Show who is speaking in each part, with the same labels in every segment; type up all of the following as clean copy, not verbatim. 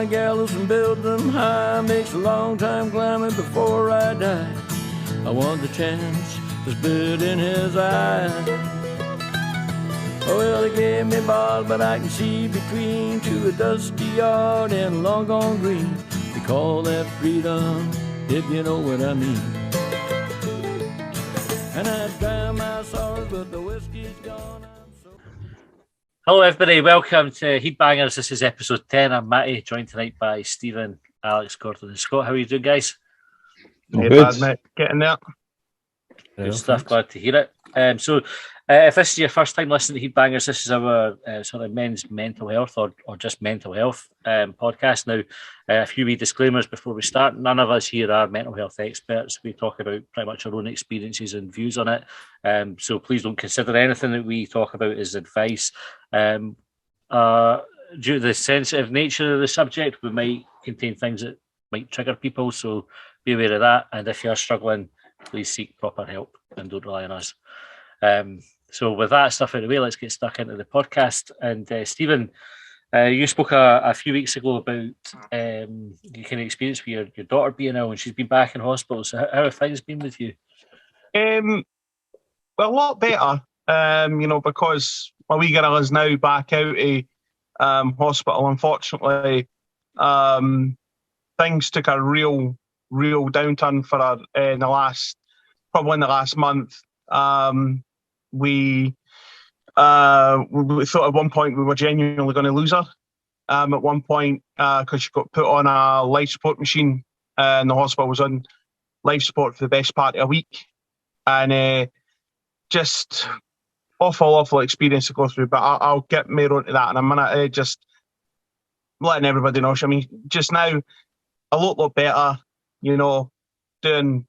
Speaker 1: my gallows and build them high. Makes a long time climbing before I die. I want the chance to spit in his eye. Oh, well, they gave me bars, but I can see between to a dusty yard and long gone green. They call that freedom, if you know what I mean. And I dry my sorrows, but the whiskey's gone.
Speaker 2: Hello, everybody. Welcome to Heidbangers. This is episode 10. I'm Matty, joined tonight by Stephen, Alex, Gordon, and Scott. How are you doing, guys?
Speaker 3: Hey, bad, mate. Getting there.
Speaker 2: Good stuff. Glad to hear it. If this is your first time listening to Heidbangers, this is our sort of men's mental health or just mental health podcast. Now, a few wee disclaimers before we start. None of us here are mental health experts. We talk about pretty much our own experiences and views on it. So please don't consider anything that we talk about as advice. Due to the sensitive nature of the subject, we might contain things that might trigger people. So be aware of that. And if you're struggling, please seek proper help and don't rely on us. So with that stuff out of the way, let's get stuck into the podcast. And Stephen, you spoke a few weeks ago about your kind of experience with your daughter being ill, and she's been back in hospital. So how have things been with you?
Speaker 3: Well, a lot better, because my wee girl is now back out of hospital. Unfortunately, things took a real downturn for her in the last month. We thought at one point we were genuinely going to lose her. At one point, because she got put on a life support machine, and the hospital was on life support for the best part of a week, and just awful experience to go through. But I'll get more onto that in a minute. Just letting everybody know. I mean, just now a lot better. Doing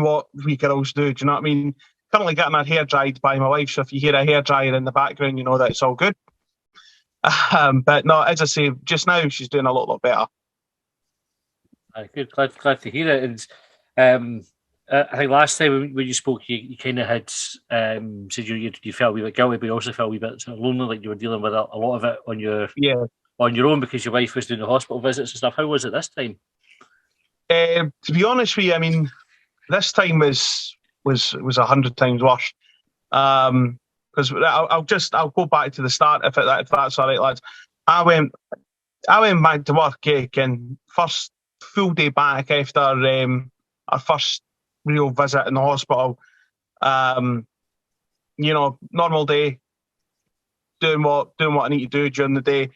Speaker 3: what we girls do. Do you know what I mean? Currently getting her hair dried by my wife, so if you hear a hairdryer in the background, you know that it's all good. But no, as I say, just now she's doing a lot better.
Speaker 2: Good, glad to hear it. And I think last time when you spoke, you kind of had said you felt a wee bit guilty, but you also felt a wee bit sort of lonely, like you were dealing with a lot of it on your own because your wife was doing the hospital visits and stuff. How was it this time?
Speaker 3: To be honest with you, I mean, this time was 100 times worse. Because I'll go back to the start if that's all right, lads. I went back to work, and first full day back after our first real visit in the hospital. Normal day, doing what I need to do during the day,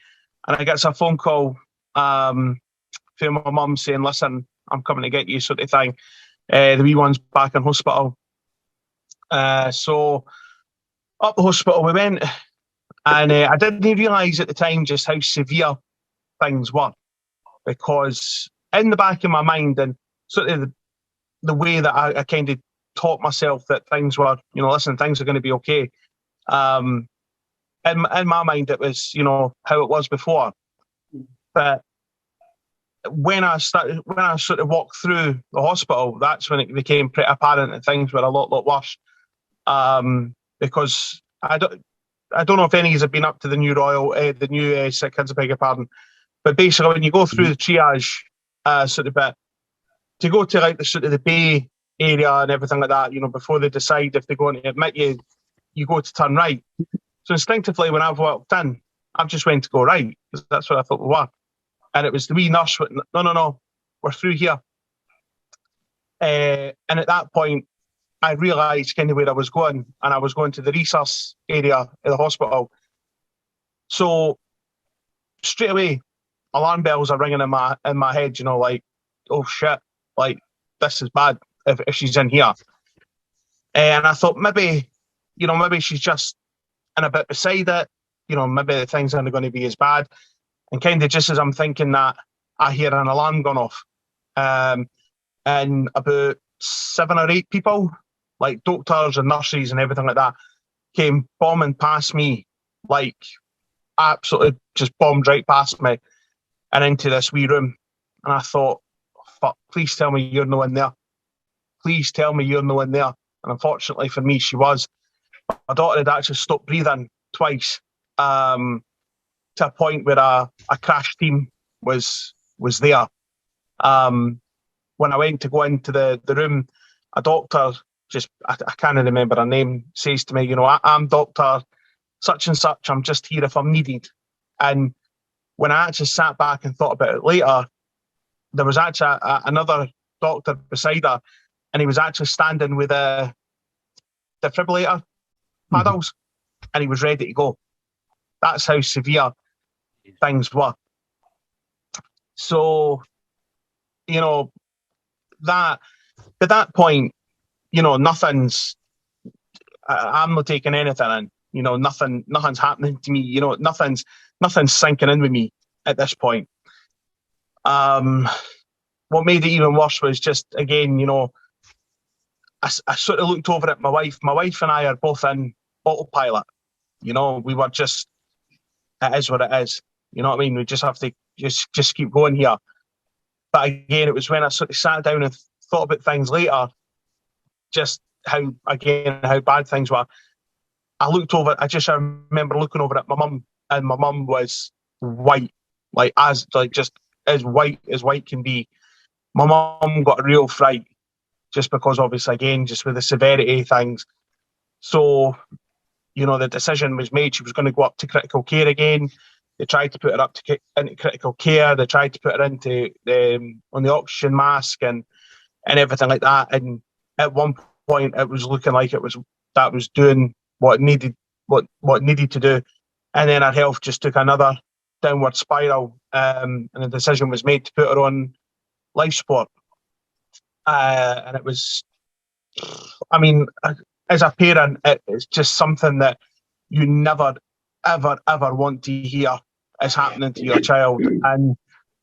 Speaker 3: and I get a phone call from my mum saying, "Listen, I'm coming to get you," sort of thing. The wee one's back in hospital. So up the hospital we went, and I didn't realise at the time just how severe things were, because in the back of my mind and sort of the way that I kind of taught myself that things were, listen, things are going to be okay. In my mind it was, how it was before. But when I sort of walked through the hospital, that's when it became pretty apparent that things were a lot worse. Because I don't know if any of you have been up to the new sick kids, I beg your pardon. But basically, when you go through the triage sort of bit, to go to like the sort of the bay area and everything like that, before they decide if they're going to admit you, you go to turn right. So instinctively, when I've walked in, I've just went to go right, because that's what I thought we were. And it was the wee nurse went, no, we're through here. And at that point, I realised kind of where I was going, and I was going to the resource area of the hospital. So straight away, alarm bells are ringing in my head, like, oh shit, like this is bad if she's in here. And I thought maybe she's just in a bit beside it, maybe the things aren't going to be as bad. And kind of just as I'm thinking that, I hear an alarm going off. And about 7 or 8 people, like doctors and nurses and everything like that, came bombing past me, like absolutely just bombed right past me and into this wee room. And I thought, fuck, please tell me you're no in there. Please tell me you're no in there. And unfortunately for me, she was. My daughter had actually stopped breathing twice, to a point where a crash team was there. When I went to go into the room, a doctor, I can't remember her name, says to me, I'm Doctor such and such, I'm just here if I'm needed. And when I actually sat back and thought about it later, there was actually another doctor beside her, and he was actually standing with a defibrillator paddles, and he was ready to go. That's how severe things were. So, that at that point, nothing's. I'm not taking anything in. Nothing's happening to me. Nothing's sinking in with me at this point. What made it even worse was just, again, I sort of looked over at my wife. My wife and I are both in autopilot. We were just, it is what it is. You know what I mean? We just have to just keep going here. But again, it was when I sort of sat down and thought about things later, just how bad things were. I just remember looking over at my mum, and my mum was white, just as white can be. My mum got a real fright, just because obviously, again, just with the severity of things. So, the decision was made. She was going to go up to critical care again. They tried to put her into critical care. They tried to put her into on the oxygen mask and everything like that. And at one point, it was looking like that was doing what it needed to do. And then her health just took another downward spiral, and the decision was made to put her on life support. And it was, as a parent, it's just something that you never, ever, ever want to hear is happening to your child. And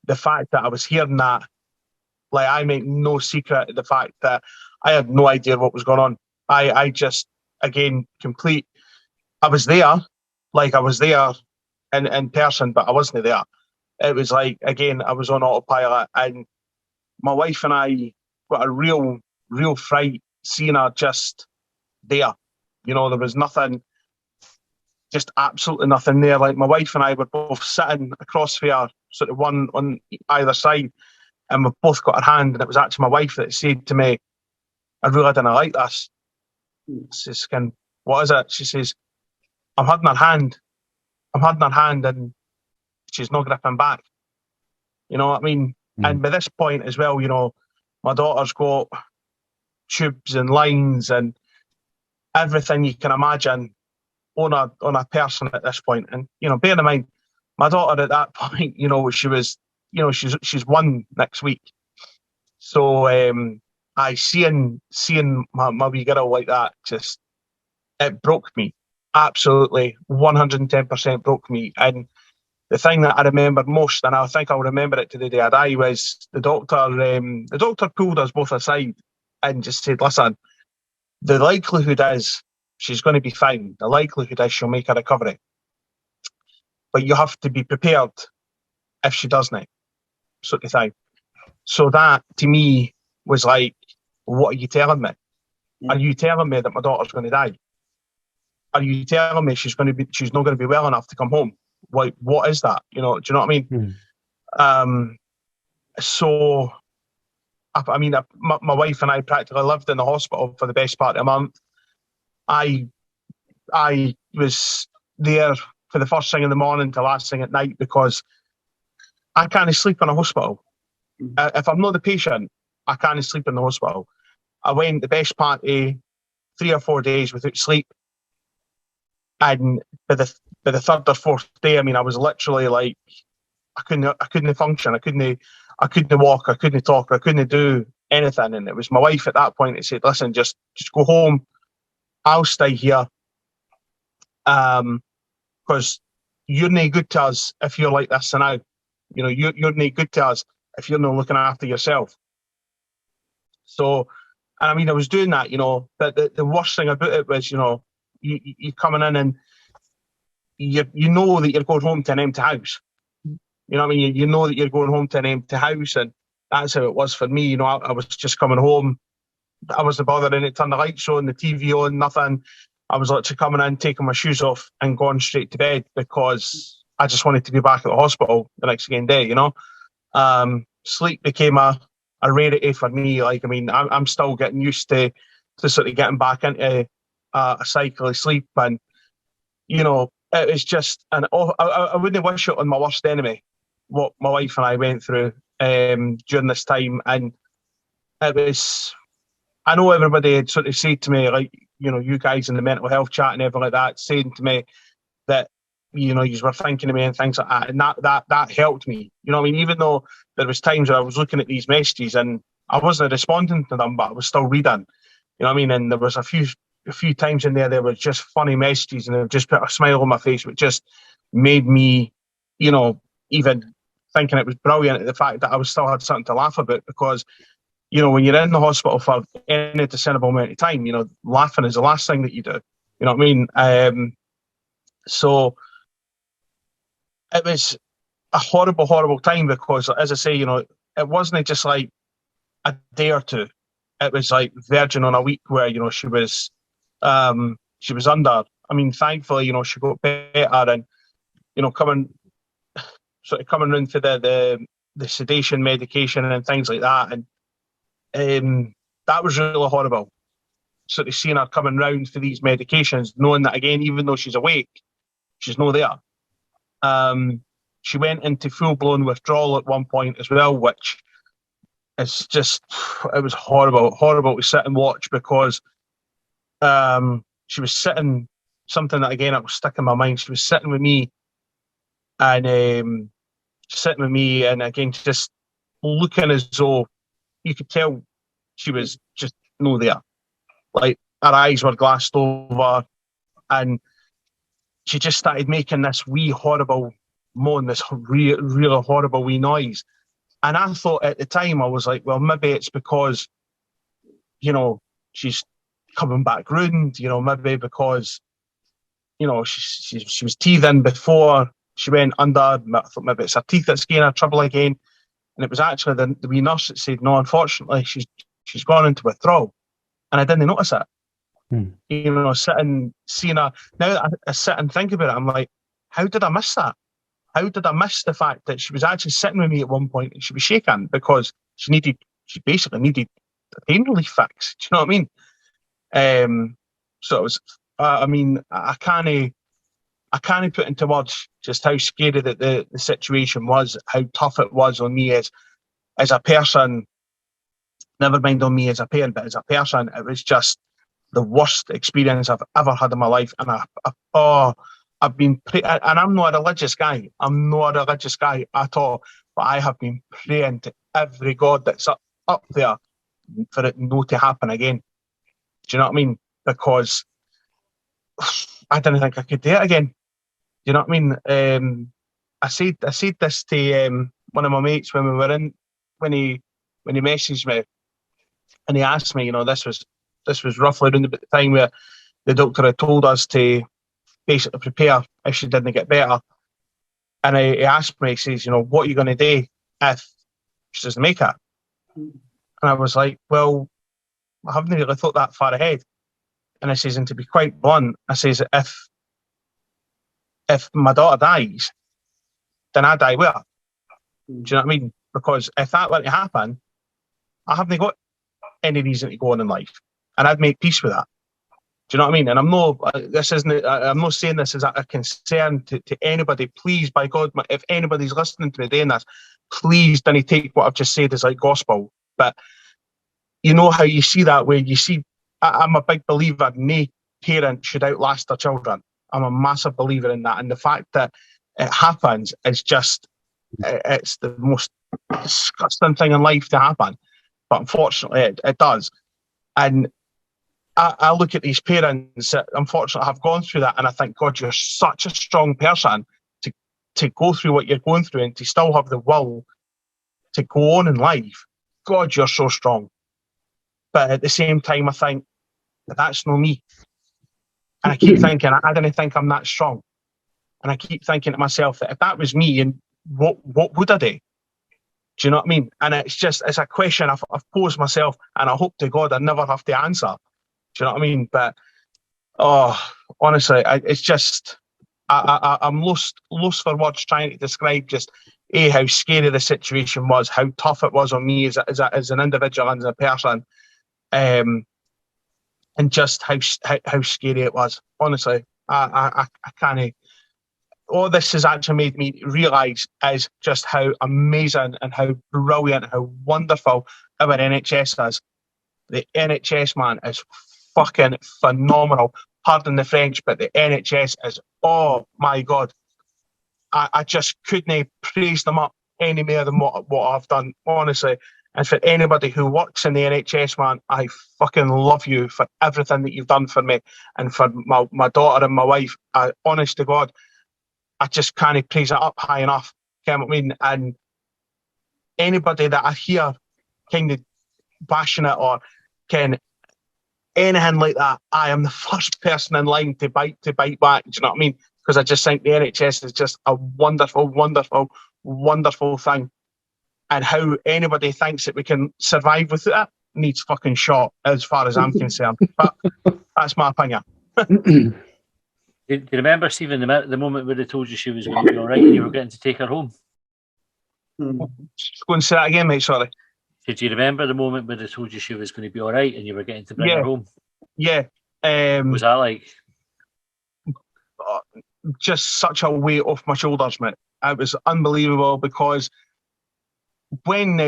Speaker 3: the fact that I was hearing that, I make no secret of the fact that I had no idea what was going on. I just, again, I was there, I was there in person, but I wasn't there. It was again, I was on autopilot, and my wife and I got a real fright seeing her just there. There was nothing, just absolutely nothing there. My wife and I were both sitting across from her, sort of one on either side, and we both got her hand, and it was actually my wife that said to me, I really didn't like this. She says, what is it? She says, I'm holding her hand, and she's not gripping back. You know what I mean? And by this point as well, my daughter's got tubes and lines and everything you can imagine on a person at this point. And, bear in mind, my daughter at that point, she was, she's 1 next week. So I seeing my wee girl like that, just, it broke me. Absolutely 110% broke me. And the thing that I remember most, and I think I'll remember it to the day I die, was the doctor pulled us both aside and just said, listen, the likelihood is she's going to be fine. The likelihood is she'll make a recovery. But you have to be prepared if she doesn't, sort of thing. So that, to me, was what are you telling me? Are you telling me that my daughter's going to die? Are you telling me she's not going to be well enough to come home? What is that? Do you know what I mean? So, my wife and I practically lived in the hospital for the best part of a month. I was there for the first thing in the morning to last thing at night because I can't sleep in a hospital. If I'm not the patient, I can't sleep in the hospital. I went the best part of 3 or 4 days without sleep. And by the third or fourth day, I was literally I couldn't function. I couldn't walk. I couldn't talk. I couldn't do anything. And it was my wife at that point that said, "Listen, just go home. I'll stay here. Because you're no good to us if you're like this now. You're no good to us if you're not looking after yourself." So, and I was doing that. But the worst thing about it was, you're coming in and you know that you're going home to an empty house. You know what I mean? You know that you're going home to an empty house, and that's how it was for me. I was just coming home. I wasn't bothering to turn the lights on, the TV on, nothing. I was literally coming in, taking my shoes off and going straight to bed because I just wanted to be back at the hospital the next again day, Sleep became a rarity for me. Like, I mean, I'm still getting used to sort of getting back into a cycle of sleep, and you know, it was just, and I wouldn't wish it on my worst enemy what my wife and I went through during this time, and it was. I know everybody had sort of said to me, like, you know, you guys in the mental health chat and everything like that, saying to me that, you know, you were thinking of me and things like that, and that helped me. You know what I mean? Even though there was times where I was looking at these messages and I wasn't responding to them, but I was still reading. You know what I mean? And there was a few times in there were just funny messages, and they just put a smile on my face, which just made me, you know, even thinking it was brilliant, the fact that I was still had something to laugh about, because you know, when you're in the hospital for any discernible amount of time, you know, laughing is the last thing that you do. You know what I mean? So it was a horrible, horrible time, because, as I say, you know, it wasn't just like a day or two. It was like verging on a week where, you know, she was under. I mean, thankfully, you know, she got better, and, you know, coming around for the sedation medication and things like that. And that was really horrible. Sort of seeing her coming round for these medications, knowing that, again, even though she's awake, she's not there. She went into full-blown withdrawal at one point as well, which is just, it was horrible to sit and watch, because she was sitting, something that, again, it was stuck in my mind. She was sitting with me, and again, just looking as though you could tell she was just no there. Like, her eyes were glassed over, and she just started making this wee horrible moan, this really horrible wee noise. And I thought at the time, I was like, well, maybe it's because, you know, she's coming back round, you know, maybe because, you know, she was teething before she went under. I thought maybe it's her teeth that's getting her trouble again. And it was actually the wee nurse that said, no, unfortunately, she's gone into withdrawal. And I didn't notice it. You know, seeing her, now that I sit and think about it, I'm like, how did I miss that? How did I miss the fact that she was actually sitting with me at one point and she was shaking, because she basically needed a pain relief fix. Do you know what I mean? So it was, I mean, I can't put into words just how scary that the situation was, how tough it was on me as a person. Never mind on me as a parent, but as a person, it was just the worst experience I've ever had in my life. And I've been and I'm not a religious guy. I'm not a religious guy at all. But I have been praying to every god that's up there for it not to happen again. Do you know what I mean? Because I didn't think I could do it again. Do you know what I mean? I said this to one of my mates when we were in, when he messaged me, and he asked me, you know, this was roughly around the time where the doctor had told us to basically prepare if she didn't get better. And he asked me, he says, you know, what are you going to do if she doesn't make it? And I was like, well, I haven't really thought that far ahead. And I says, and to be quite blunt, I says, if my daughter dies, then I die with her. Do you know what I mean? Because if that were to happen, I haven't got any reason to go on in life, and I'd make peace with that. Do you know what I mean? And I'm not saying this as a concern to anybody. Please, by God, if anybody's listening to me doing this, please don't take what I've just said as like gospel. But you know how you see that, where you see, I'm a big believer, no parent should outlast their children. I'm a massive believer in that. And the fact that it happens is just, it's the most disgusting thing in life to happen. But unfortunately, it does. And I look at these parents that unfortunately have gone through that, and I think, God, you're such a strong person to go through what you're going through and to still have the will to go on in life. God, you're so strong. But at the same time, I think that's not me. And I keep thinking, I don't think I'm that strong. And I keep thinking to myself that if that was me, and what would I do? Do you know what I mean? And it's a question I've posed myself, and I hope to God I never have to answer. Do you know what I mean? But honestly, it's just I'm lost for words trying to describe just how scary the situation was, how tough it was on me as an individual and as a person, and just how scary it was. Honestly, I can't. All this has actually made me realise is just how amazing and how brilliant, how wonderful our NHS is. The NHS, man, is fucking phenomenal. Pardon the French, but the NHS is, oh my God. I just couldn't praise them up any more than what I've done, honestly. And for anybody who works in the NHS, man, I fucking love you for everything that you've done for me and for my daughter and my wife. Honest to God, I just can't praise it up high enough. You know what I mean? And anybody that I hear kind of bashing it or can anything like that, I am the first person in line to bite back. Do you know what I mean? Because I just think the NHS is just a wonderful, wonderful, wonderful thing. And how anybody thinks that we can survive with it needs fucking shot, as far as I'm concerned. But that's my opinion.
Speaker 2: Do you remember, Stephen, the moment where they told you she was going to be all right and you were getting to take her home?
Speaker 3: Just go and say that again, mate, sorry.
Speaker 2: Did you remember the moment where they told you she was going to be all right and you were getting to bring her home?
Speaker 3: Yeah.
Speaker 2: What was that like?
Speaker 3: Just such a weight off my shoulders, mate. It was unbelievable because when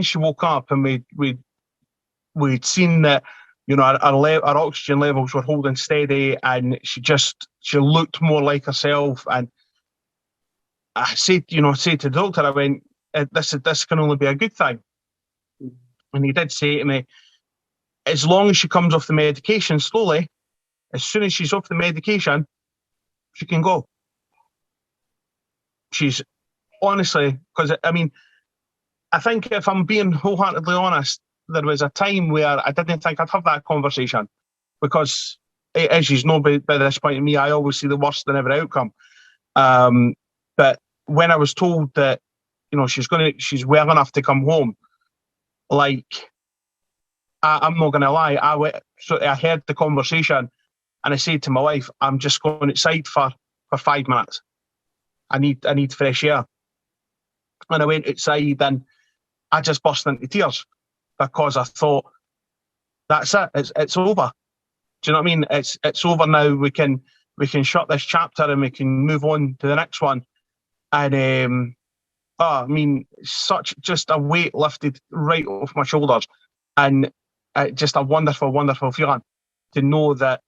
Speaker 3: she woke up and we'd seen that, you know, our oxygen levels were holding steady and she looked more like herself. And I said to the doctor, I went, this can only be a good thing. And he did say to me, as long as she comes off the medication slowly, as soon as she's off the medication, she can go. She's honestly, because I mean, I think if I'm being wholeheartedly honest, there was a time where I didn't think I'd have that conversation because, as you know by this point in me, I always see the worst in every outcome. But when I was told that, you know, she's well enough to come home, like, I'm not going to lie, I heard the conversation and I said to my wife, I'm just going outside for 5 minutes. I need fresh air. And I went outside and I just burst into tears because I thought, that's it. It's over. Do you know what I mean? It's over now. We can shut this chapter and we can move on to the next one. And I mean, such just a weight lifted right off my shoulders, and just a wonderful, wonderful feeling to know that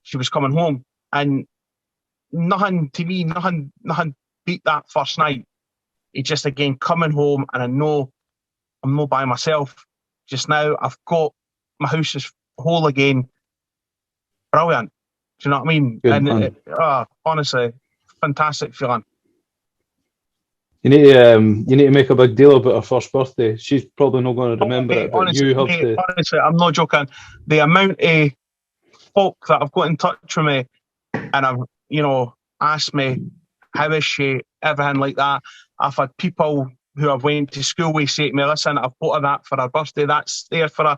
Speaker 3: she was coming home. And nothing beat that first night. It's just again coming home, and I know I'm not by myself. Just now, I've got my house is whole again. Brilliant. Do you know what I mean?
Speaker 4: Good, and
Speaker 3: honestly, fantastic feeling.
Speaker 4: You need to make a big deal about her first birthday. She's probably not going to remember it, but
Speaker 3: honestly,
Speaker 4: you have to.
Speaker 3: Honestly, I'm not joking. The amount of folk that have got in touch with me and have, you know, asked me how is she, everything like that. I've had people who I've went to school with say to me, listen, I've bought her that for her birthday. That's there for her.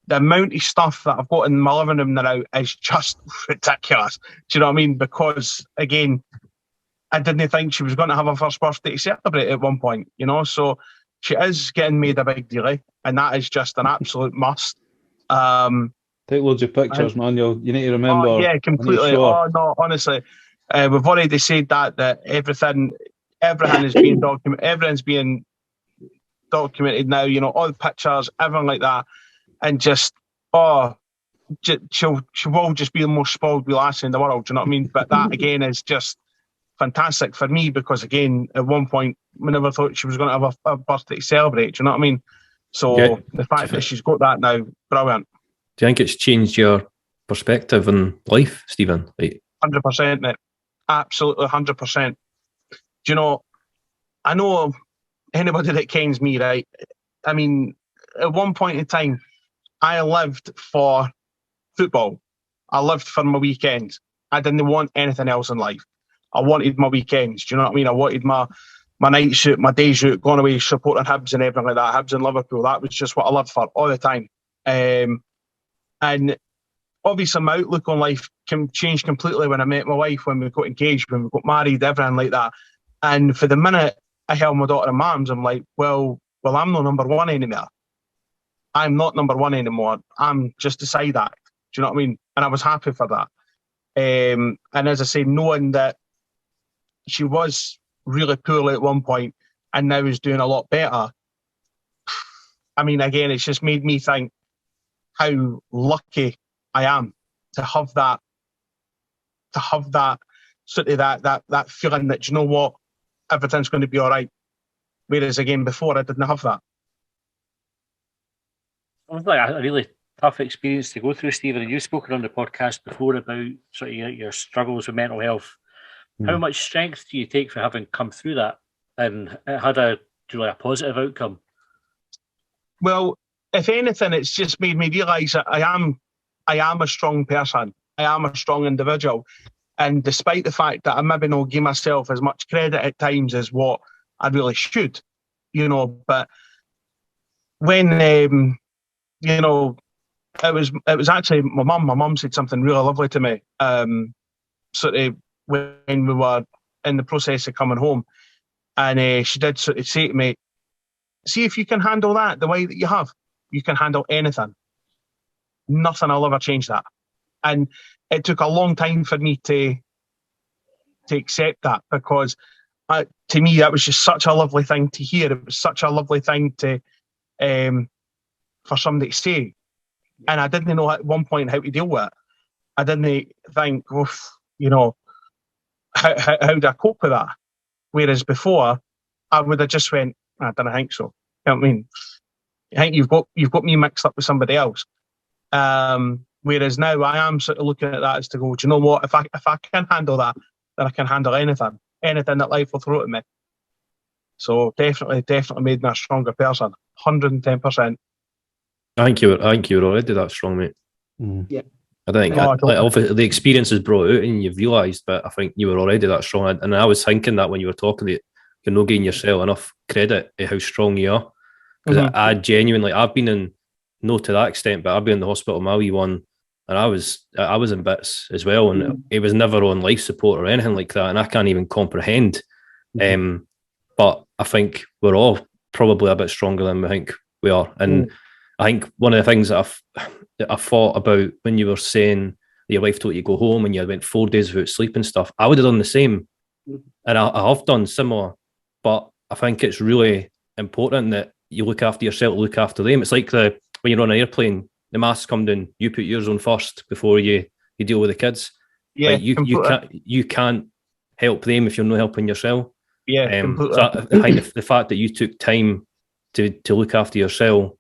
Speaker 3: The amount of stuff that I've got in my living room now is just ridiculous. Do you know what I mean? Because again, I didn't think she was going to have her first birthday to celebrate at one point, you know. So she is getting made a big deal, and that is just an absolute must.
Speaker 4: Take loads of pictures, man. You need to remember.
Speaker 3: Oh, yeah, completely. Oh no, honestly, we've already said that everything is being documented. Everything's being documented now. You know, all the pictures, everything like that, and just she will just be the most spoiled wee lassie in the world. Do you know what I mean? But that again is just fantastic for me because again, at one point, we never thought she was going to have a birthday to celebrate. Do you know what I mean? So the fact that she's got that now, brilliant.
Speaker 5: Do you think it's changed your perspective on life, Stephen?
Speaker 3: 100%, mate. Absolutely 100%. Do you know, I know anybody that kens me, right? I mean, at one point in time, I lived for football. I lived for my weekends. I didn't want anything else in life. I wanted my weekends. Do you know what I mean? I wanted my night shoot, my day shoot, going away supporting Hibs and everything like that. Hibs and Liverpool. That was just what I lived for all the time. And obviously my outlook on life can change completely when I met my wife, when we got engaged, when we got married, everything like that. And for the minute I held my daughter in my arms, I'm like, well, I'm not number one anymore. I'm not number one anymore. I'm just a side act. Do you know what I mean? And I was happy for that. And as I say, knowing that she was really poorly at one point and now is doing a lot better, I mean, again, it's just made me think how lucky I am to have that sort of that feeling that, you know what, everything's going to be all right. Whereas again, before I didn't have that.
Speaker 2: It was like a really tough experience to go through, Stephen. And you've spoken on the podcast before about sort of your struggles with mental health. How much strength do you take for having come through that and it had a positive outcome?
Speaker 3: Well, if anything, it's just made me realise that I am a strong person. I am a strong individual. And despite the fact that I maybe not give myself as much credit at times as what I really should, you know, but when, you know, it was actually my mum said something really lovely to me, sort of when we were in the process of coming home. And she did sort of say to me, see if you can handle that the way that you have. You can handle anything. Nothing will ever change that. And it took a long time for me to accept that, because to me, that was just such a lovely thing to hear. It was such a lovely thing to for somebody to say. And I didn't know at one point how to deal with it. I didn't think, you know, how do I cope with that? Whereas before, I would have just went, I don't think so. You know what I mean? I think you've got me mixed up with somebody else. Whereas now I am sort of looking at that as to go, do you know what? If I can handle that, then I can handle anything that life will throw at me. So definitely made me a stronger person. 110%.
Speaker 5: I think you were already that strong, mate.
Speaker 3: Yeah.
Speaker 5: I think obviously the experience is brought out and you've realised, but I think you were already that strong. And I was thinking that when you were talking, that you're not giving yourself enough credit for how strong you are. Because I genuinely, I've been in, no to that extent, but I've been in the hospital my wee one, and I was in bits as well, and it was never on life support or anything like that, and I can't even comprehend. But I think we're all probably a bit stronger than we think we are. And I think one of the things that I thought about when you were saying your wife told you to go home and you went 4 days without sleep and stuff, I would have done the same. And I have done similar, but I think it's really important that you look after yourself, look after them. It's like when you're on an airplane, the masks come down, you put yours on first before you deal with the kids.
Speaker 3: Yeah,
Speaker 5: like you can't help them if you're not helping yourself.
Speaker 3: Yeah,
Speaker 5: so I think the fact that you took time to look after yourself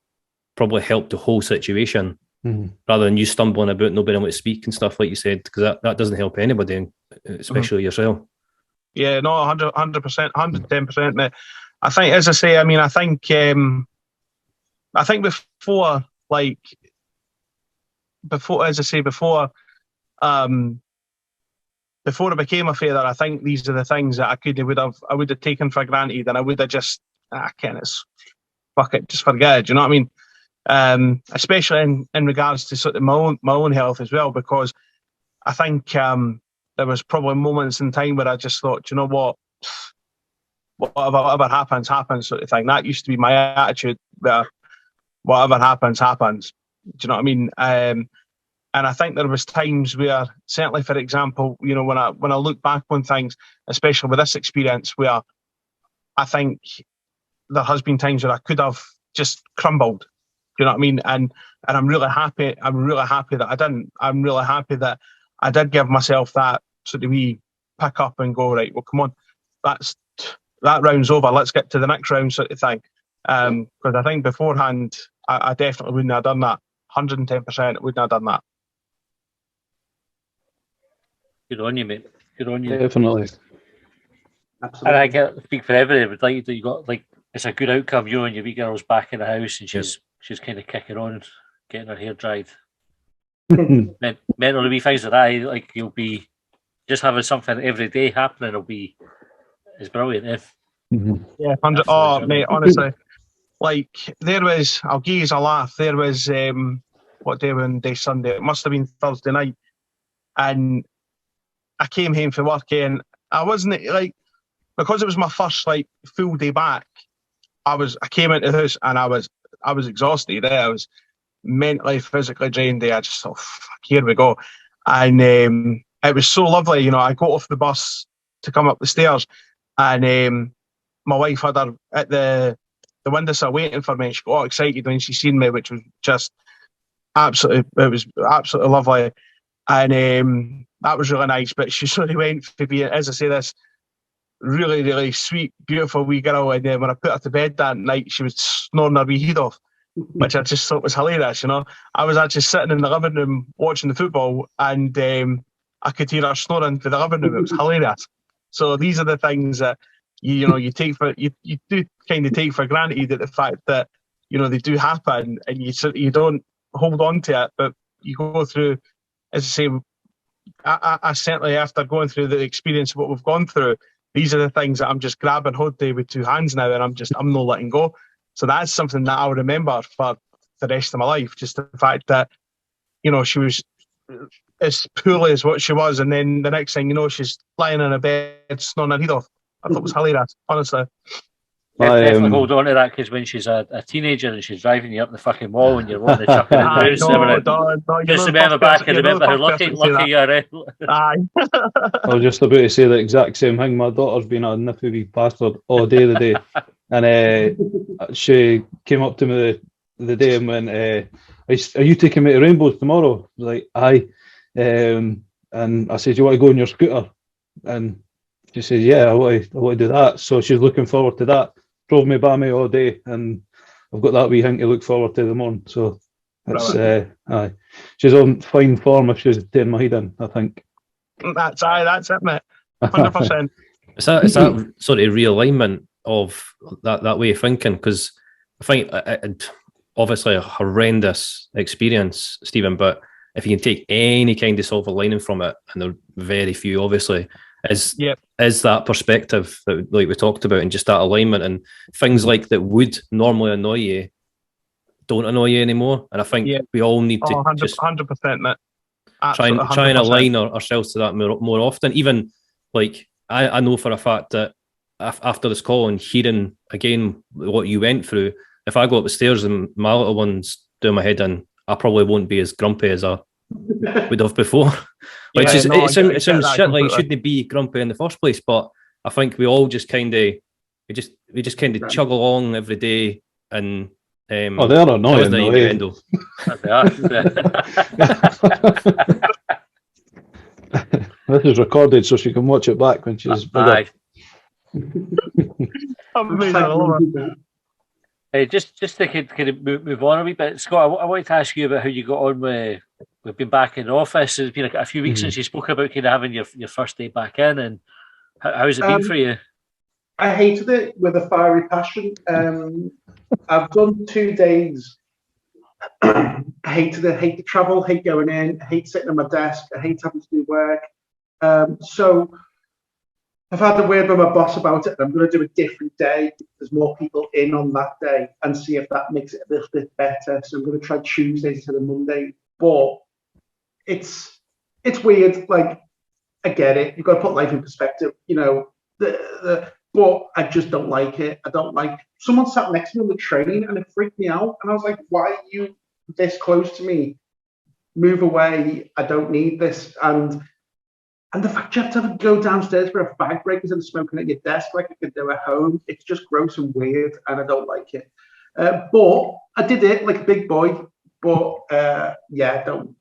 Speaker 5: probably helped the whole situation, rather than you stumbling about, not being able to speak and stuff like you said, because that doesn't help anybody, especially yourself.
Speaker 3: Yeah, no, 100%, 110%, mate. I think, as I say, I think before, before I became a father, I think these are the things that I would have taken for granted, and I would have just, fuck it, just forget it. Do you know what I mean? Especially in regards to sort of my own health as well, because I think there was probably moments in time where I just thought, you know what, whatever happens sort of thing. That used to be my attitude, where whatever happens. Do you know what I mean? And I think there was times where, certainly, for example, you know, when I look back on things, especially with this experience, where I think there has been times where I could have just crumbled. Do you know what I mean? And I'm really happy. I'm really happy that I didn't. I'm really happy that I did give myself that sort of wee pick up and go, right, well, come on, that round's over. Let's get to the next round, sort of thing. Because I think beforehand, I definitely wouldn't have done that. 110% wouldn't have done that.
Speaker 2: Good on you, mate. Good on you.
Speaker 4: Definitely.
Speaker 2: Absolutely. And I can speak for everybody, but you got it's a good outcome. You and your wee girl's back in the house, and she's kind of kicking on, getting her hair dried. Mentally, wee things like that, like you'll be just having something every day happening. It's brilliant.
Speaker 3: Yeah, 100. Oh, mate, honestly, there was. I'll give you a laugh. There was what day was day Sunday? It must have been Thursday night, and I came home from work and I wasn't because it was my first like full day back. I came into the house and I was exhausted. I was mentally, physically drained. I just thought, fuck, here we go. And it was so lovely. You know, I got off the bus to come up the stairs, and my wife had her at the windowsill waiting for me. And she got all excited when she seen me, which was just absolutely lovely. And that was really nice. But she sort of went to be, as I say, this really, really sweet, beautiful wee girl. And then when I put her to bed that night, she was snoring her wee head off, which I just thought was hilarious. You know, I was actually sitting in the living room watching the football, and I could hear her snoring through the living room. It was hilarious. So these are the things that you take for you do kind of take for granted, that the fact that they do happen, and you don't hold on to it, but you go through. As I say, I certainly, after going through the experience of what we've gone through, these are the things that I'm just grabbing hold of with two hands now, and I'm not letting go. So that's something that I'll remember for the rest of my life. Just the fact that, she was as poorly as what she was, and then the next thing she's lying in a bed snoring her head off. I thought it was hilarious, honestly.
Speaker 2: Yeah, definitely hold on to that, because when she's a teenager and she's driving you up the fucking wall and you're wanting to chuck her in the house, just remember back and remember how lucky you are.
Speaker 3: Aye.
Speaker 4: I was just about to say the exact same thing. My daughter's been a nippy wee bastard all day today, and she came up to me the day and went, "Are you taking me to Rainbows tomorrow?" I was like, "Aye," and I said, "Do you want to go on your scooter?" And she said, "Yeah, I want to do that." So she's looking forward to that. Drove me by me all day, and I've got that wee thing to look forward to in the morning. So it's aye. She's on fine form if she's taking my head in, I think.
Speaker 3: That's it, mate. 100%.
Speaker 5: It's that sort of realignment of that way of thinking, because I think obviously a horrendous experience, Stephen, but if you can take any kind of silver lining from it, and there are very few, obviously, is that perspective that, like we talked about, and just that alignment, and things like that would normally annoy you don't annoy you anymore. And I think we all need to
Speaker 3: 100%, mate.
Speaker 5: Try and align ourselves to that more often. Even like I know for a fact that after this call and hearing again what you went through, if I go up the stairs and my little one's doing my head in, I probably won't be as grumpy as I would have before. It sounds shit, like it shouldn't be grumpy in the first place, but I think we all just kind of we just kind of chug along every day, and
Speaker 4: they're annoying though. This is recorded so she can watch it back when she's bigger.
Speaker 2: Just to kind of move on a wee bit, Scott, I wanted to ask you about how you got on we've been back in the office. It's been a few weeks since you spoke about kind of having your first day back in, and how's it been for you?
Speaker 6: I hated it with a fiery passion. I've done 2 days. I hated it. Hate the travel. Hate going in. I hate sitting at my desk. I hate having to do work. So I've had a word with my boss about it. I'm going to do a different day. There's more people in on that day, and see if that makes it a little bit better. So I'm going to try Tuesday instead of Monday. But it's weird. Like, I get it. You've got to put life in perspective. But I just don't like it. I don't like. Someone sat next to me on the train and it freaked me out. And I was like, "Why are you this close to me? Move away. I don't need this." And the fact you have to go downstairs for a fag break instead of smoking at your desk like you could do at home, it's just gross and weird, and I don't like it. But I did it like a big boy. But don't.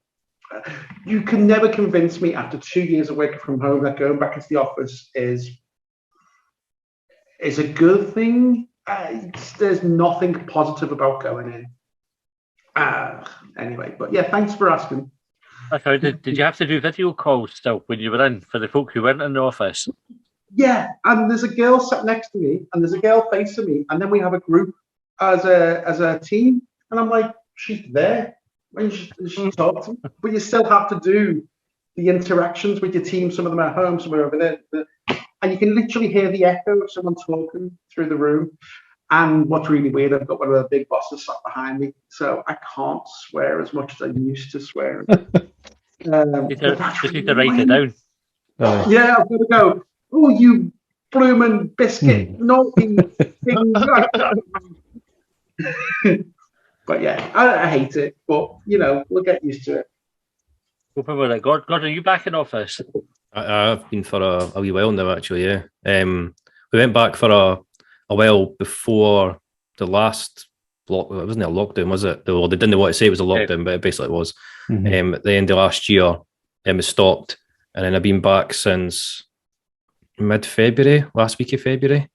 Speaker 6: You can never convince me after 2 years of working from home that going back into the office is a good thing. There's nothing positive about going in. Anyway, but yeah, thanks for asking.
Speaker 2: Okay, did you have to do video calls still when you were in for the folk who weren't in the office?
Speaker 6: Yeah, and there's a girl sat next to me, and there's a girl facing me, and then we have a group as a team, and I'm like, she's there when she talks, but you still have to do the interactions with your team. Some of them are at home, some are over there. And you can literally hear the echo of someone talking through the room. And what's really weird, I've got one of the big bosses sat behind me, so I can't swear as much as I used to swear.
Speaker 2: Just need to write it down.
Speaker 6: Yeah, I've got to go, "Oh, you blooming biscuit, naughty thing. But yeah, I hate it. But we'll get used to it.
Speaker 2: Gordon, are you back in office?
Speaker 5: I've been for a wee while now, actually. Yeah. We went back for a while before the last lock. It wasn't a lockdown, was it? Well, they didn't want to say it was a lockdown, but it basically was.
Speaker 4: Mhm.
Speaker 5: At the end of last year, it stopped, and then I've been back since mid-February, last week of February.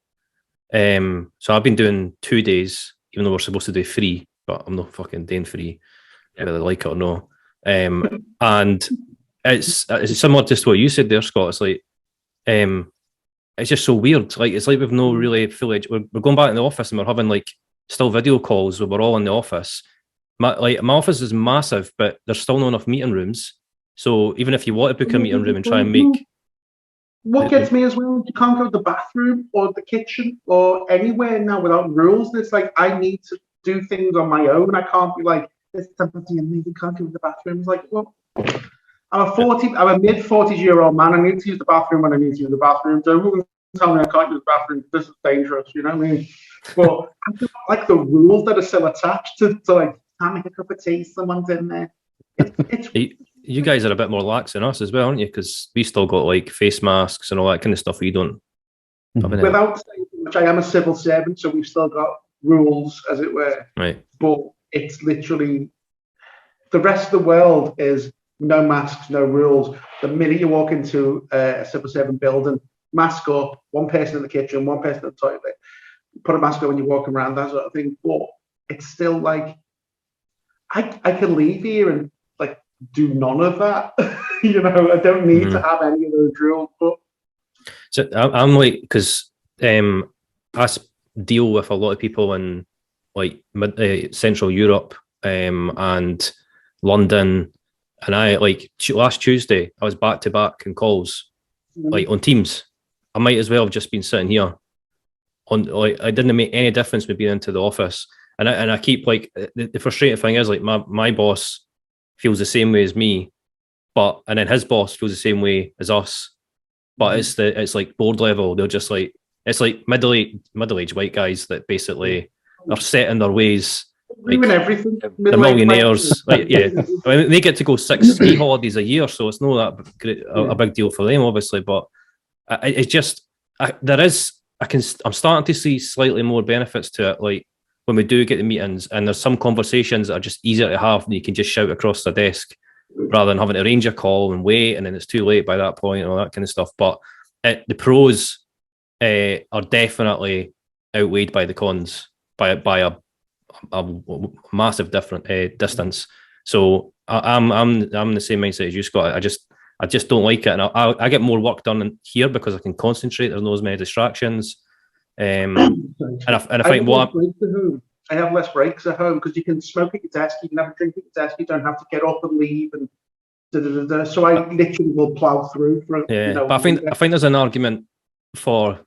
Speaker 5: So I've been doing 2 days, even though we're supposed to do 3, but I'm not fucking doing 3, whether they like it or not. And it's similar to what you said there, Scott. It's like, it's just so weird. Like, it's like we've no really fully. We're going back in the office and we're having like still video calls where we're all in the office. My office is massive, but there's still not enough meeting rooms. So even if you want to book a meeting room and try and make.
Speaker 6: What gets me as well, you can't go to the bathroom or the kitchen or anywhere now without rules. It's like I need to do things on my own. I can't be like, there's somebody in me, you can't go to the bathroom. It's like, well, I'm a mid-40s-year-old man. I need to use the bathroom when I need to use the bathroom. So who can tell me I can't use the bathroom? This is dangerous, you know what I mean? But I feel like the rules that are still attached to like, can't make a cup of tea, someone's in there. It's
Speaker 5: You guys are a bit more lax than us as well, aren't you? Because we still got like face masks and all that kind of stuff. We don't.
Speaker 6: Without saying too much, I am a civil servant, so we've still got rules, as it were.
Speaker 5: Right.
Speaker 6: But it's literally the rest of the world is no masks, no rules. The minute you walk into a civil servant building, mask up, one person in the kitchen, one person in the toilet, put a mask on when you're walking around, that sort of thing. But it's still like, I can leave here and like do none of that. I don't need to have any of those rules. But
Speaker 5: so I'm like, because I deal with a lot of people in like Central Europe and London, and I like last Tuesday I was back to back in calls like on Teams. I might as well have just been sitting here on like, it didn't make any difference with being into the office. And I keep like the frustrating thing is like my boss feels the same way as me, and then his boss feels the same way as us. But it's like board level. They're just like, it's like middle-aged white guys that basically are set in their ways.
Speaker 6: Like, doing everything.
Speaker 5: They're millionaires. Like, yeah, I mean, they get to go 6 ski holidays a year, so it's not that great, a big deal for them, obviously. But it's just I'm starting to see slightly more benefits to it. Like when we do get the meetings, and there's some conversations that are just easier to have, and you can just shout across the desk rather than having to arrange a call and wait, and then it's too late by that point and all that kind of stuff. But the pros are definitely outweighed by the cons by a massive different distance. So I'm the same mindset as you, Scott. I just don't like it, and I get more work done here because I can concentrate. There's not as many distractions, and I think
Speaker 6: I have less breaks at home because you can smoke at your desk, you can have a drink at your desk, you don't have to get up and leave and so I literally will plow through. But
Speaker 5: I think there's an argument for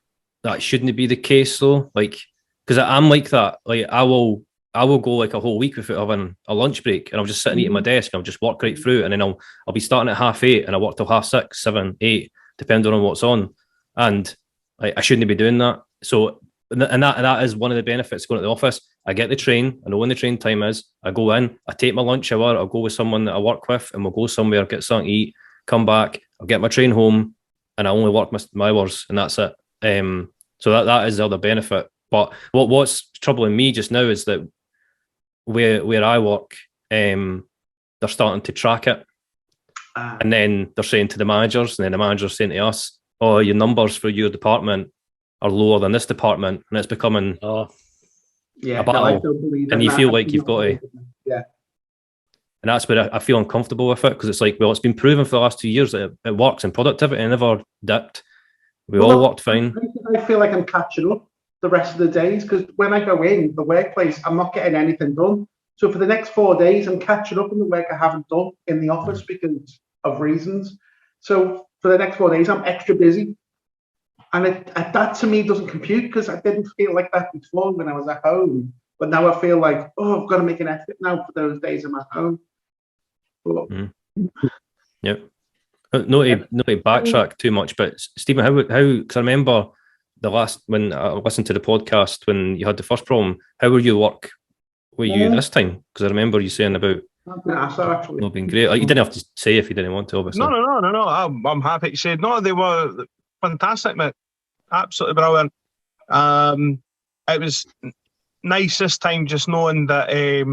Speaker 5: that shouldn't be the case though, like because I'm like that. Like I will go like a whole week without having a lunch break, and I'll just sit and eat at my desk and I'll just work right through, and then I'll be starting at 8:30 and I work till 6:30, 7, 8, depending on what's on, and I shouldn't be doing that. So and that is one of the benefits of going to the office. I get the train, I know when the train time is, I go in, I take my lunch hour, I'll go with someone that I work with, and we'll go somewhere, get something to eat, come back, I'll get my train home, and I only work my hours, and that's it. So that is the other benefit. But what's troubling me just now is that where I work, they're starting to track it, and then they're saying to the managers, and then the managers saying to us, "Oh, your numbers for your department are lower than this department," and it's becoming a battle. And you feel like you've got to, and that's where I feel uncomfortable with it, because it's like, well, it's been proven for the last 2 years that it works, and productivity never dipped. We all worked fine.
Speaker 6: I feel like I'm catching up the rest of the days, because when I go in the workplace, I'm not getting anything done. So for the next 4 days, I'm catching up on the work I haven't done in the office because of reasons. So for the next 4 days, I'm extra busy. And that to me doesn't compute, because I didn't feel like that before when I was at home. But now I feel like, I've got to make an effort now for those days I'm at home. But,
Speaker 5: Yep. Not to backtrack too much, but Stephen, how? Because I remember the last when I listened to the podcast when you had the first problem, how were you work? Were you this time? Because I remember you saying about not being great. Like, you didn't have to say if you didn't want to, obviously.
Speaker 3: No. I'm happy to say no. They were fantastic, mate. Absolutely brilliant. It was nice this time, just knowing that I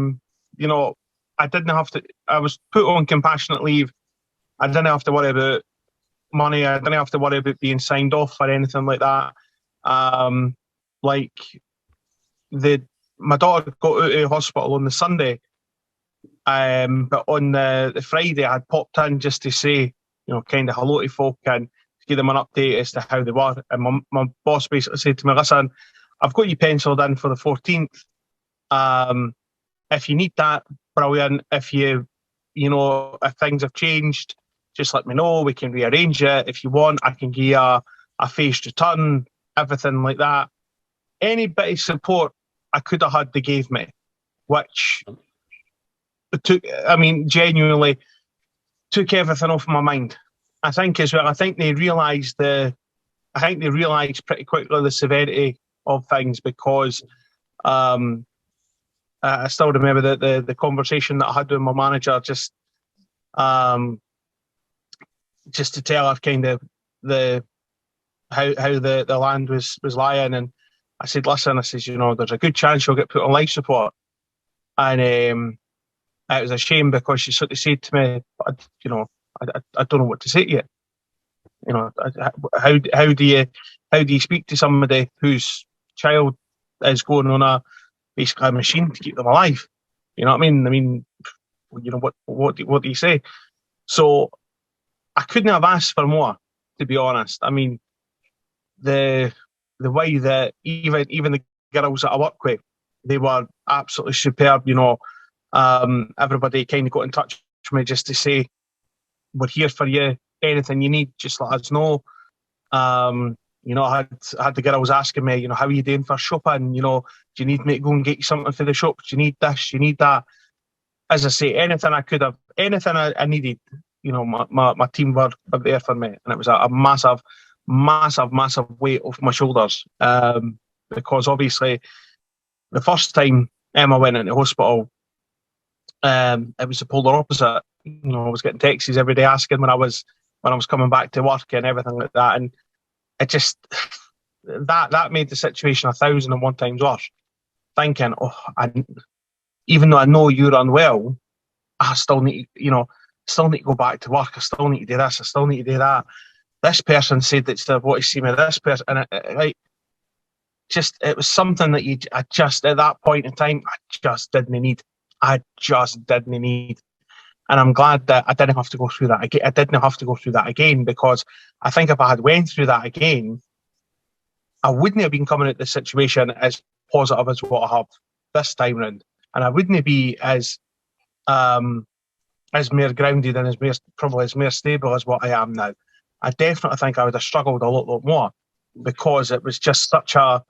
Speaker 3: didn't have to. I was put on compassionate leave. I didn't have to worry about money. I didn't have to worry about being signed off or anything like that. My daughter got out of hospital on the Sunday, but on the Friday I had popped in just to say, kind of hello to folk and to give them an update as to how they were. And my boss basically said to me, listen, I've got you penciled in for the 14th. If you need that, brilliant. If if things have changed, just let me know. We can rearrange it. If you want, I can give you a phased return, everything like that. Any bit of support I could have had, they gave me, which genuinely took everything off my mind. I think as well. I think they realised pretty quickly the severity of things, because I still remember the conversation that I had with my manager, just to tell her kind of how the land was lying. And I said, listen, there's a good chance you'll get put on life support. And it was a shame, because she sort of said to me, I don't know what to say to you. How do you speak to somebody whose child is going on basically a machine to keep them alive? You know what I mean? What do you say? So I couldn't have asked for more, to be honest. I mean, the way that even the girls that I work with, they were absolutely superb. Everybody kind of got in touch with me just to say, we're here for you. Anything you need, just let us know. I had the girls asking me, how are you doing for shopping? Do you need me to go and get you something for the shop? Do you need this? Do you need that? As I say, anything I could have, anything I needed, my team were there for me. And it was a massive, massive, massive weight off my shoulders. Because obviously, the first time Emma went into hospital, it was the polar opposite. I was getting texts every day asking when I was coming back to work and everything like that. And it just, that made the situation 1,001 times worse. Thinking, even though I know you're unwell, I still need to go back to work. I still need to do this. I still need to do that. This person said that they want to see me. This person, and it was something that I just at that point in time, I just didn't need. And I'm glad that I didn't have to go through that again. I didn't have to go through that again, because I think if I had went through that again, I wouldn't have been coming at the situation as positive as what I have this time round, and I wouldn't be as more grounded and probably as more stable as what I am now. I definitely think I would have struggled a lot more, because it was just such an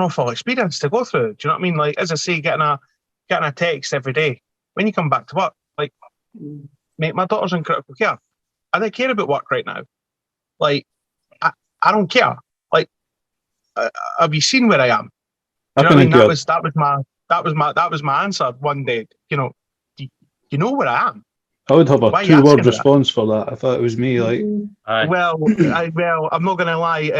Speaker 3: awful experience to go through. Do you know what I mean? Like, as I say, getting a text every day when you come back to work, like, mate, my daughter's in critical care. I don't care about work right now. Like, I don't care. Like, have you seen where I am? Do you know what I mean? That was my answer one day. Do you know where I am?
Speaker 4: I would have a 2-word response for that if it was me. Like,
Speaker 3: well, I'm not going to lie.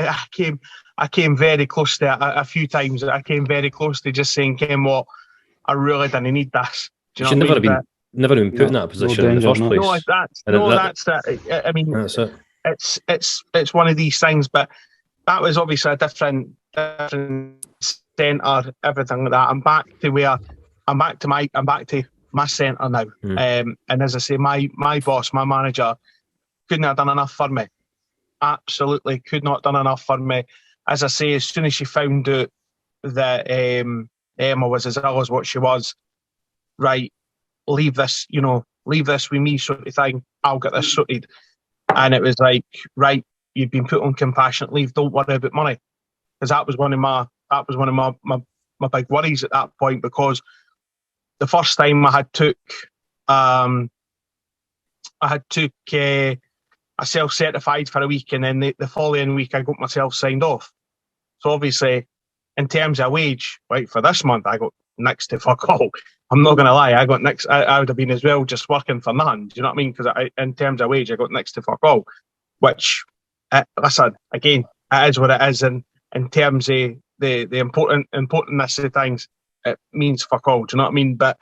Speaker 3: I came very close to it a few times. I came very close to just saying, Ken, what, I really didn't need this.
Speaker 5: You should never have been put in that position in the first place.
Speaker 3: That's it. I mean, that's it. It's one of these things, but that was obviously a different centre, everything like that. I'm back to my centre now. And as I say, my boss, my manager, couldn't have done enough for me. Absolutely could not have done enough for me. As I say, as soon as she found out that Emma was as ill as what she was, right, leave this with me, sort of thing. I'll get this sorted. And it was like, right, you've been put on compassionate leave. Don't worry about money, because that was one of my big worries at that point. Because the first time I self-certified for a week, and then the following week I got myself signed off. So obviously, in terms of wage, right, for this month, I got next to fuck all. I'm not going to lie, I got next. I would have been as well just working for nothing. Do you know what I mean? Because in terms of wage, I got next to fuck all. Which, listen, again, it is what it is. And in terms of the importantness of things, it means fuck all. Do you know what I mean? But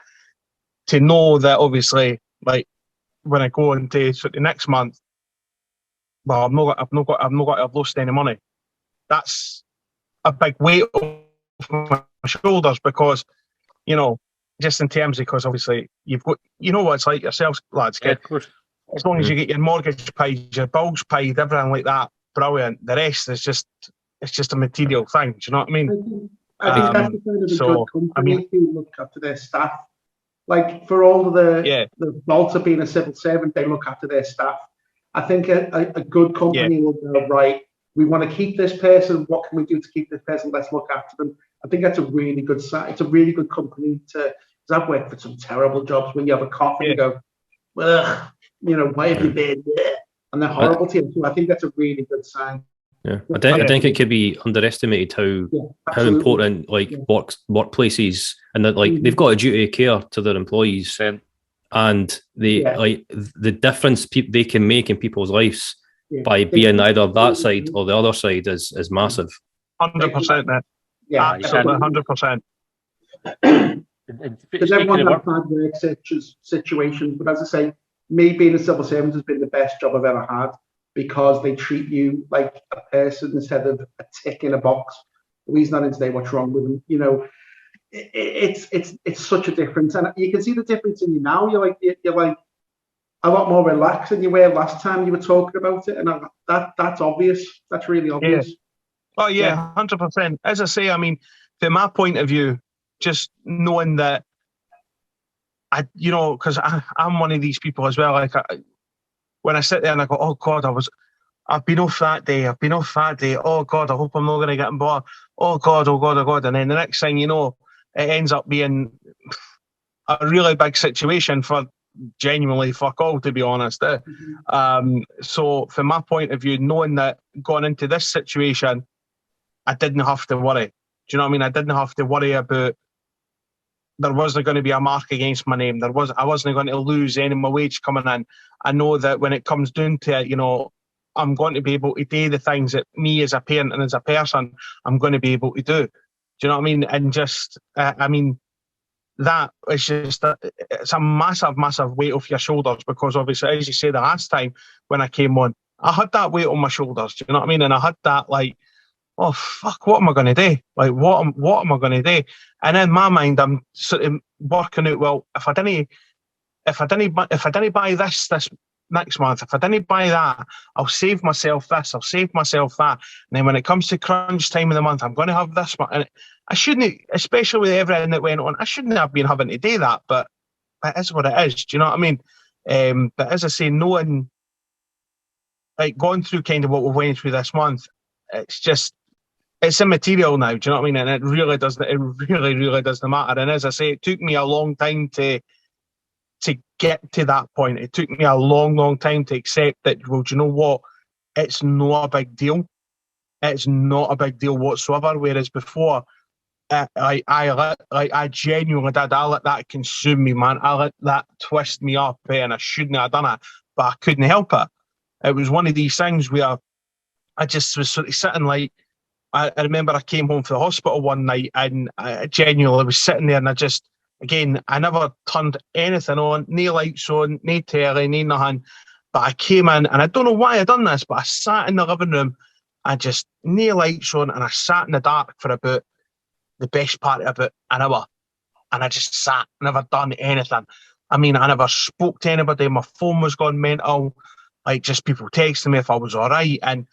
Speaker 3: to know that obviously, like when I go into sort of next month, well, I've not got to have lost any money. That's a big weight off my shoulders because, you know, just in terms of, because obviously you've got, you know what it's like yourselves, lads.
Speaker 2: Yeah, of course.
Speaker 3: As long as you get your mortgage paid, your bills paid, everything like that, brilliant. The rest is just, it's just a material thing. Do you know what I mean?
Speaker 6: I think that's the kind of a good company who look after their staff. Like for all of the faults of being a civil servant, they look after their staff. I think a good company will go, right, we want to keep this person. What can we do to keep this person? Let's look after them. I think that's a really good sign. It's a really good company to, because I've worked for some terrible jobs when you have a cough and you go, ugh, you know, why have you been there? And they're horrible to you. So I think that's a really good sign.
Speaker 5: Yeah, I think it could be underestimated how important like workplaces and that like they've got a duty of care to their employees, and they like the difference they can make in people's lives by being either that side or the other side is massive.
Speaker 3: 100%, man. Yeah, absolutely, 100%.
Speaker 6: Because everyone has bad work situations, but as I say, me being a civil servant has been the best job I've ever had because they treat you like a person instead of a tick in a box. Oh, he's not in today, what's wrong with him? You know, it's such a difference, and you can see the difference in you now. You're like a lot more relaxed than you were last time you were talking about it, and that's obvious. That's really obvious.
Speaker 3: Yeah. Oh yeah, 100%. As I say, I mean, from my point of view, just knowing that you know, because I'm one of these people as well. Like when I sit there and I go, oh God, I've been off that day. Oh God, I hope I'm not going to get involved. Oh God. And then the next thing you know, it ends up being a really big situation for genuinely fuck all, to be honest. So from my point of view, knowing that going into this situation, I didn't have to worry. Do you know what I mean? I didn't have to worry about there wasn't going to be a mark against my name. I wasn't going to lose any of my wage coming in. I know that when it comes down to it, you know, I'm going to be able to do the things that me as a parent and as a person, I'm going to be able to do. Do you know what I mean? And just, I mean, that is just, it's a massive, massive weight off your shoulders because obviously, as you say, the last time when I came on, I had that weight on my shoulders. Do you know what I mean? And I had that like, oh fuck, what am I going to do? Like, what am I going to do? And in my mind, I'm sort of working out. Well, if I didn't buy this next month, if I didn't buy that, I'll save myself this, I'll save myself that. And then when it comes to crunch time of the month, I'm going to have this one. And I shouldn't, especially with everything that went on, I shouldn't have been having to do that. But it is what it is. Do you know what I mean? But as I say, knowing, like going through kind of what we went through this month, it's immaterial now. Do you know what I mean? And it really doesn't. It really doesn't matter. And as I say, it took me a long time to get to that point. It took me a long time to accept that. Well, do you know what? It's not a big deal. It's not a big deal whatsoever. Whereas before, I genuinely did. I let that consume me, man. I let that twist me up, and I shouldn't have done it, but I couldn't help it. It was one of these things where I just was sort of sitting like. I remember I came home from the hospital one night and I genuinely was sitting there and I never turned anything on, no lights on, no telly, no nothing. But I came in and I don't know why I done this, but I sat in the living room and just no lights on and I sat in the dark for about the best part of about an hour. And I just sat, never done anything. I mean, I never spoke to anybody. My phone was gone mental. Like just people texting me if I was all right. And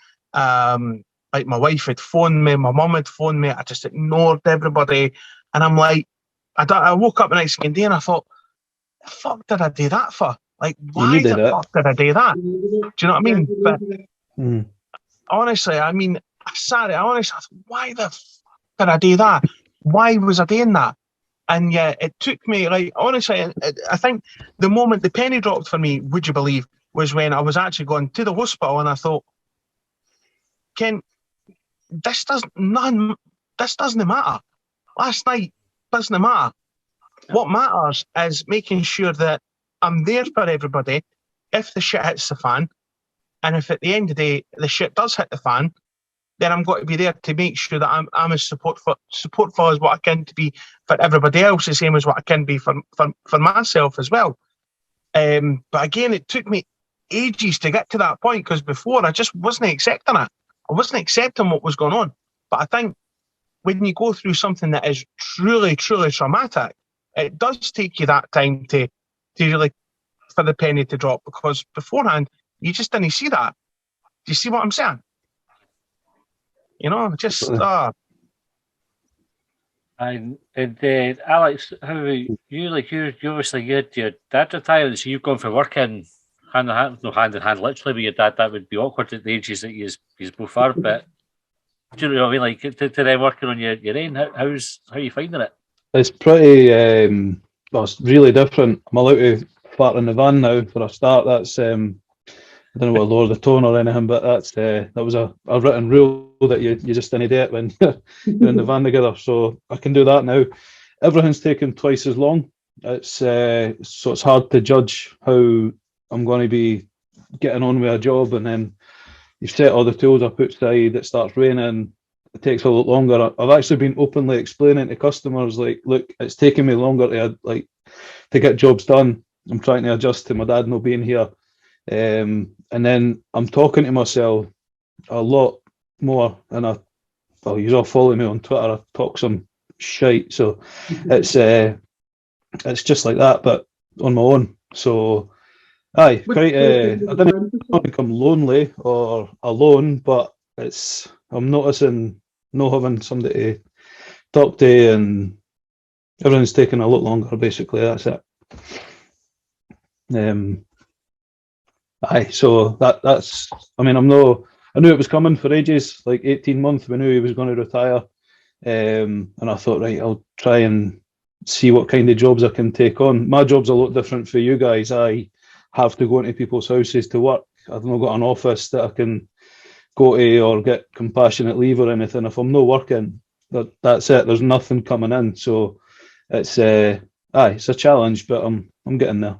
Speaker 3: like my wife had phoned me, my mum had phoned me. I just ignored everybody, and I'm like, I woke up the next day and I thought, the fuck did I do that for? Like, why the fuck did I do that? Do you know what I mean? But honestly, I mean, I thought, why the fuck did I do that? Why was I doing that? And yeah, it took me, like, honestly, I think the moment the penny dropped for me, would you believe, was when I was actually going to the hospital, and I thought, Ken, this doesn't matter. Last night doesn't matter. What matters is making sure that I'm there for everybody if the shit hits the fan. And if at the end of the day the shit does hit the fan, then I'm going to be there to make sure that I'm as supportful as what I can to be for everybody else, the same as what I can be for myself as well. But again, it took me ages to get to that point, because before I just wasn't accepting it. I wasn't accepting what was going on. But I think when you go through something that is truly, truly traumatic, it does take you that time to really, for the penny to drop, because beforehand, you just didn't see that. Do you see what I'm saying? You know, just...
Speaker 2: And Alex, how about you? You obviously you had your dad retired, so you've gone for working hand in hand, no hand in hand, literally with your dad. That would be awkward at the ages that you both are. But do you know what I mean? Like to then working on your own, how are you finding it?
Speaker 4: It's pretty. Well, it's really different. I'm allowed to fart in the van now for a start. That's I don't know what lower the tone or anything, but that was a written rule that you just didn't do it when you're in the van together. So I can do that now. Everything's taken twice as long. It's so it's hard to judge how I'm going to be getting on with a job, and then you've set all the tools up outside. It starts raining. It takes a lot longer. I've actually been openly explaining to customers, like, look, it's taking me longer to get jobs done. I'm trying to adjust to my dad not being here. And then I'm talking to myself a lot more, and you all follow me on Twitter. I talk some shite, so it's just like that, but on my own. So, I didn't become lonely or alone, but I'm noticing not having somebody to talk to, and everything's taking a lot longer. Basically, that's it. So that's. I mean, I knew it was coming for ages. Like 18 months, we knew he was going to retire, and I thought, right, I'll try and see what kind of jobs I can take on. My job's a lot different for you guys. I have to go into people's houses to work. I've not got an office that I can go to or get compassionate leave or anything. If I'm not working, that's it. There's nothing coming in. So it's it's a challenge, but I'm getting there.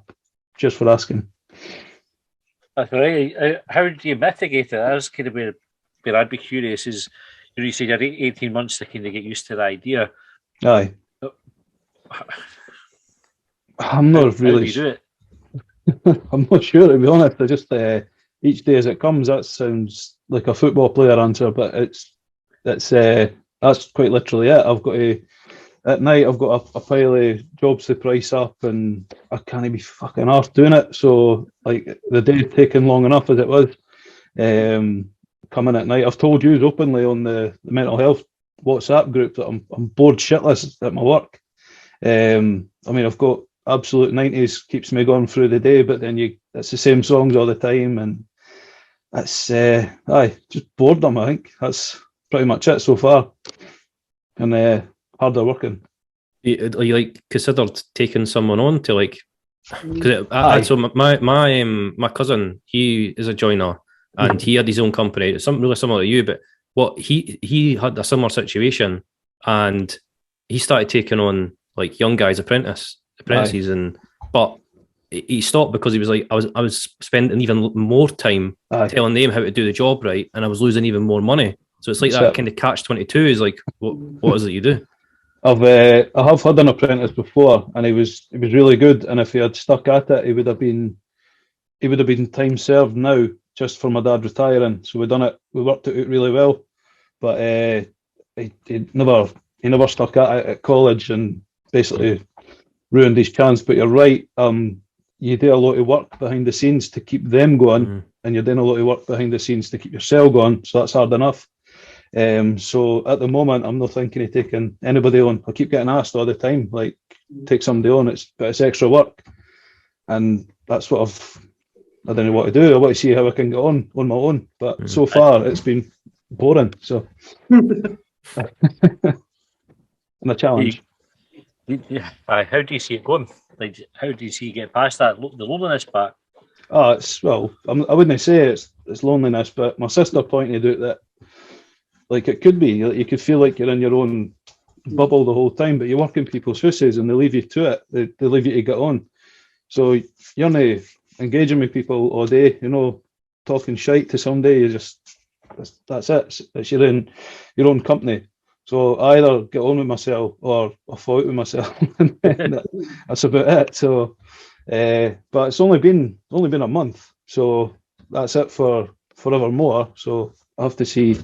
Speaker 4: Just for asking.
Speaker 2: That's right. How do you mitigate it? That's kind of where I'd be curious. Is you said you had 18 months to kind of get used to the idea.
Speaker 4: Aye. I'm not really.
Speaker 2: How do you do it?
Speaker 4: I'm not sure, to be honest. I just each day as it comes. That sounds like a football player answer, but that's quite literally it. I've got to at night. I've got a pile of jobs to price up, and I can't be fucking arsed doing it. So like the day's taking long enough as it was. Coming at night, I've told you openly on the mental health WhatsApp group that I'm bored shitless at my work. I mean, I've got absolute 90s keeps me going through the day, but then it's the same songs all the time, and that's just boredom. I think that's pretty much it so far, and harder working.
Speaker 5: Are you like considered taking someone on to like? Because so my cousin, he is a joiner, and he had his own company. It's something really similar to you, but he had a similar situation, and he started taking on like young guys apprentices, but he stopped because he was like, I was spending even more time telling them how to do the job right, and I was losing even more money. So it's like that kind of catch-22 is like, what is it you do?
Speaker 4: I have had an apprentice before, and he was really good. And if he had stuck at it, he would have been time served now, just for my dad retiring. So we worked it out really well. But he never stuck at it at college, and basically ruined his chance. But you're right. You do a lot of work behind the scenes to keep them going, and you're doing a lot of work behind the scenes to keep yourself going. So that's hard enough. So at the moment, I'm not thinking of taking anybody on. I keep getting asked all the time, like, take somebody on. It's extra work, and that's what I don't know what to do. I want to see how I can get on my own. But so far, it's been boring. So, and a challenge.
Speaker 2: Yeah. How do you see it going? Like, how do you see you get past that the loneliness part?
Speaker 4: It's I wouldn't say it's loneliness, but my sister pointed out that like it could be like, you could feel like you're in your own bubble the whole time, but you work in people's houses and they leave you to it. They leave you to get on. So you're not engaging with people all day, talking shite to somebody. You just that's it. It's your own company. So I either get on with myself or I fall out with myself. That's about it. So, but it's only been a month, so that's it for forevermore. So I have to see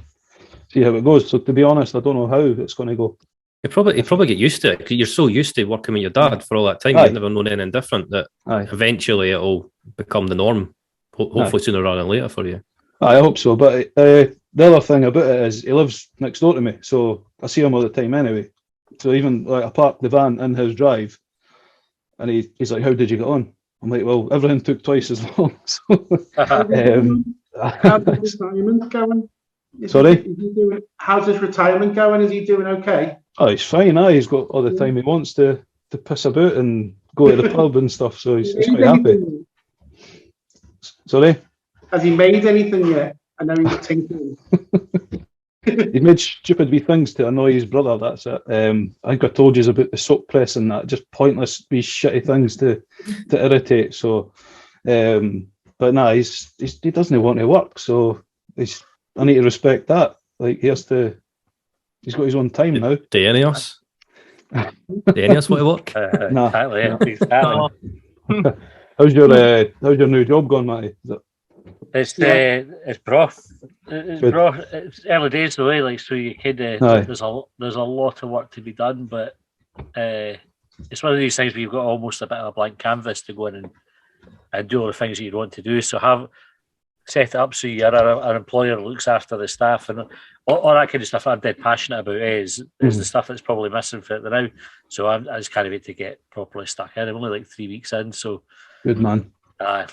Speaker 4: how it goes. So to be honest, I don't know how it's going to go.
Speaker 5: You probably get used to it. You're so used to working with your dad for all that time. You've never known anything different. That eventually it'll become the norm. Hopefully sooner rather than later for you.
Speaker 4: I hope so. But the other thing about it is he lives next door to me, so I see him all the time anyway. So even like I parked the van in his drive, and he's like, "How did you get on?" I'm like, "Well, everything took twice as long." So,
Speaker 6: how's his retirement going?
Speaker 4: Sorry?
Speaker 6: How's his retirement going? Is he doing okay?
Speaker 4: Oh, he's fine. He's got all the time he wants to piss about and go to the pub and stuff. So he's quite happy. Sorry?
Speaker 6: Has he made anything yet? I know he's tinkering.
Speaker 4: He made stupid wee things to annoy his brother. That's it. I think I told you about the soap press and that. Just pointless wee shitty things to irritate. So, but nah, he doesn't want to work. So I need to respect that. Like he's got his own time now.
Speaker 5: Do any of us? Do any of us want to work?
Speaker 4: Nah.
Speaker 2: Exactly.
Speaker 4: How's your new job going, Matty?
Speaker 2: It's bro. It's early days though, like so you could there's a lot of work to be done, but it's one of these things where you've got almost a bit of a blank canvas to go in and do all the things that you want to do. So have set it up so you're an employer that looks after the staff and all that kind of stuff. I'm dead passionate about is the stuff that's probably missing for it now. So I just can't wait to get properly stuck in. I'm only like 3 weeks in, so
Speaker 4: good man.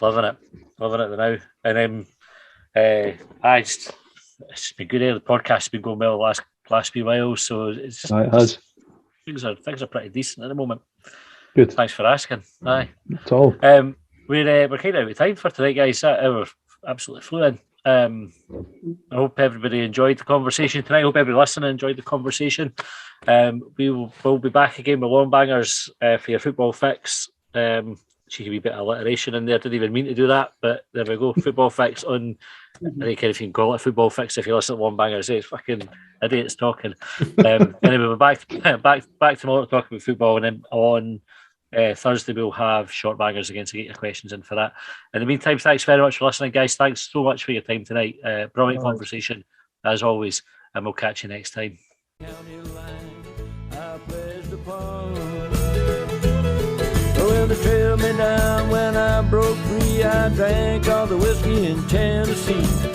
Speaker 2: Loving it now. And then it's been good. The podcast has been going well the last few whiles, so it's just,
Speaker 4: it has.
Speaker 2: Things are pretty decent at the moment.
Speaker 4: Good.
Speaker 2: Thanks for asking. Aye.
Speaker 4: That's all.
Speaker 2: We're kind of out of time for tonight, guys. We're absolutely flew in. I hope everybody enjoyed the conversation tonight. I hope everybody listening enjoyed the conversation. We'll be back again with Longbangers for your football fix. She could be a bit of alliteration in there. Didn't even mean to do that, but there we go. Football fix on. I don't care if you can call it football fix if you listen to Longbangers. It's fucking idiots talking. Anyway, we're back tomorrow talking about football, and then on Thursday we'll have short bangers again to get your questions in for that. In the meantime, thanks very much for listening, guys. Thanks so much for your time tonight. Brilliant conversation as always, and we'll catch you next time.
Speaker 1: Well, they trailed me down when I broke free. I drank all the whiskey in Tennessee.